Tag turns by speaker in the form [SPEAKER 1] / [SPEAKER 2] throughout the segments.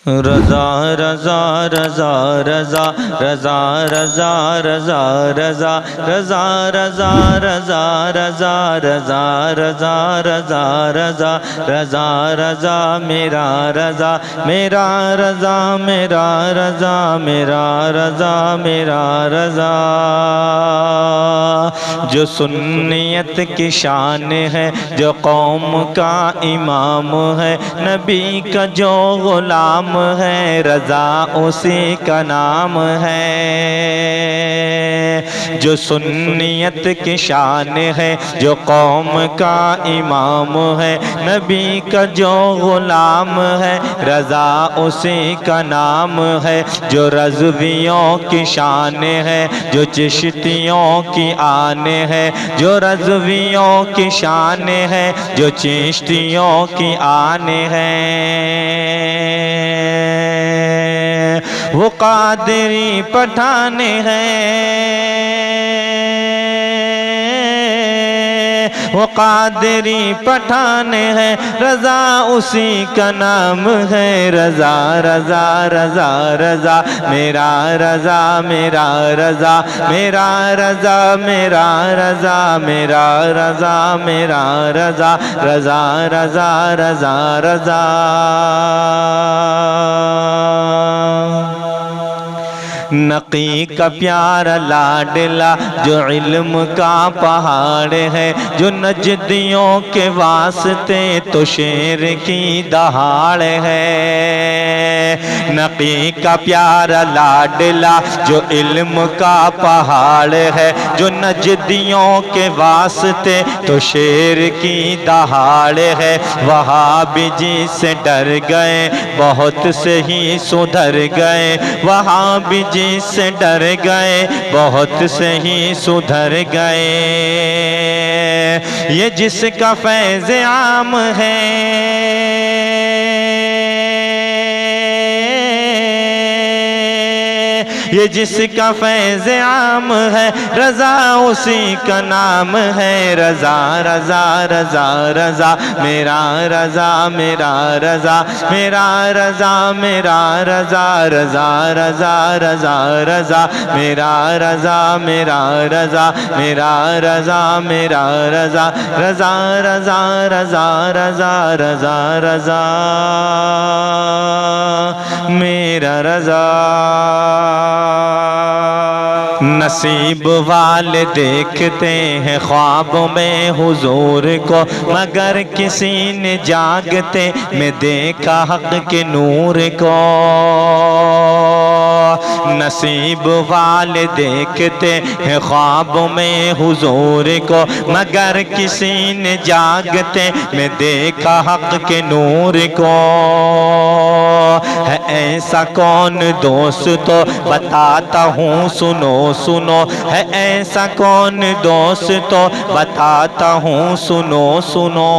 [SPEAKER 1] رضا رضا رضا رضا رضا رضا رضا رضا رضا رضا رضا رضا رضا رضا رضا رضا رضا رضا میرا رضا میرا رضا میرا رضا میرا رضا میرا رضا جو سنیت کی شان ہے، جو قوم کا امام ہے، نبی کا جو غلام ہے، رضا اسی کا نام ہے۔ جو سنیت کی شان ہے، جو قوم کا امام ہے، نبی کا جو غلام ہے، رضا اسی کا نام ہے۔ جو رضویوں کی شان ہے، جو چشتیوں کی آن ہے، جو رضویوں کی شان ہے، جو چشتیوں کی آن ہے، وہ قادری پٹھان ہے، وہ قادری پٹھان ہے، رضا اسی کا نام ہے۔ رضا رضا رضا رضا میرا رضا میرا رضا میرا رضا میرا رضا میرا رضا میرا رضا رضا رضا رضا رضا۔ نقی کا پیارا لاڈلا جو علم کا پہاڑ ہے، جو نجدیوں کے واسطے تو شیر کی دہاڑ ہے۔ نقی کا پیارا لاڈلا جو علم کا پہاڑ ہے، جو نجدیوں کے واسطے تو شیر کی دہاڑ ہے۔ وہابی جی سے ڈر گئے، بہت سے ہی سدھر گئے، وہابی جی سے ڈر گئے، بہت سے ہی سدھر گئے۔ یہ جس کا فیض عام ہے، یہ جس کا فیض عام ہے، رضا اسی کا نام ہے۔ رضا رضا رضا رضا میرا رضا میرا رضا میرا رضا میرا رضا رضا رضا رضا رضا میرا رضا میرا رضا میرا رضا میرا رضا رضا رضا رضا رضا رضا رضا میرا رضا۔ نصیب والے دیکھتے ہیں خوابوں میں حضور کو، مگر کسی نے جاگتے میں دیکھا حق کے نور کو۔ نصیب والے دیکھتے ہیں خوابوں میں حضور کو، مگر کسی نے جاگتے میں دیکھا حق کے نور کو۔ ہے ایسا کون دوستو بتاتا ہوں سنو سنو، ہے ایسا کون دوستو بتاتا ہوں سنو سنو،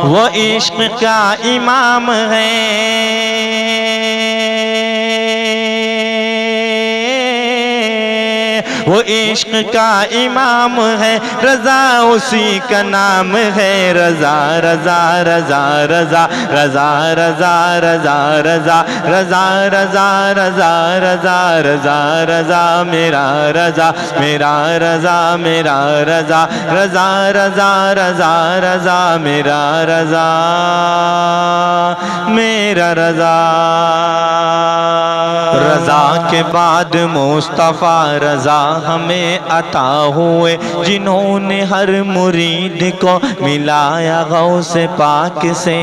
[SPEAKER 1] وہ عشق کا امام ہے، وہ عشق کا امام ہے، رضا اسی کا نام ہے۔ رضا رضا رضا رضا رضا رضا رضا رضا رضا رضا رضا رضا رضا رضا میرا رضا میرا رضا میرا رضا رضا رضا رضا رضا میرا رضا میرا رضا۔ رضا کے بعد مصطفیٰ رضا ہمیں عطا ہوئے، جنہوں نے ہر مرید کو ملایا غوث پاک سے۔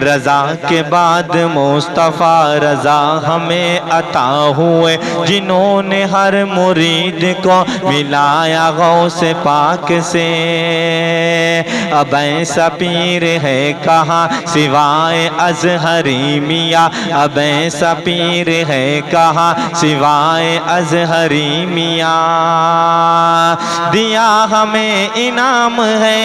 [SPEAKER 1] رضا کے بعد مصطفیٰ رضا ہمیں عطا ہوئے، جنہوں نے ہر مرید کو ملایا غوث پاک سے۔ اب ایسا پیر ہے کہاں سوائے اظہری میاں، اب ایسا پیر ہے کہاں سوائے اظہری میاں، دیا ہمیں انعام ہے،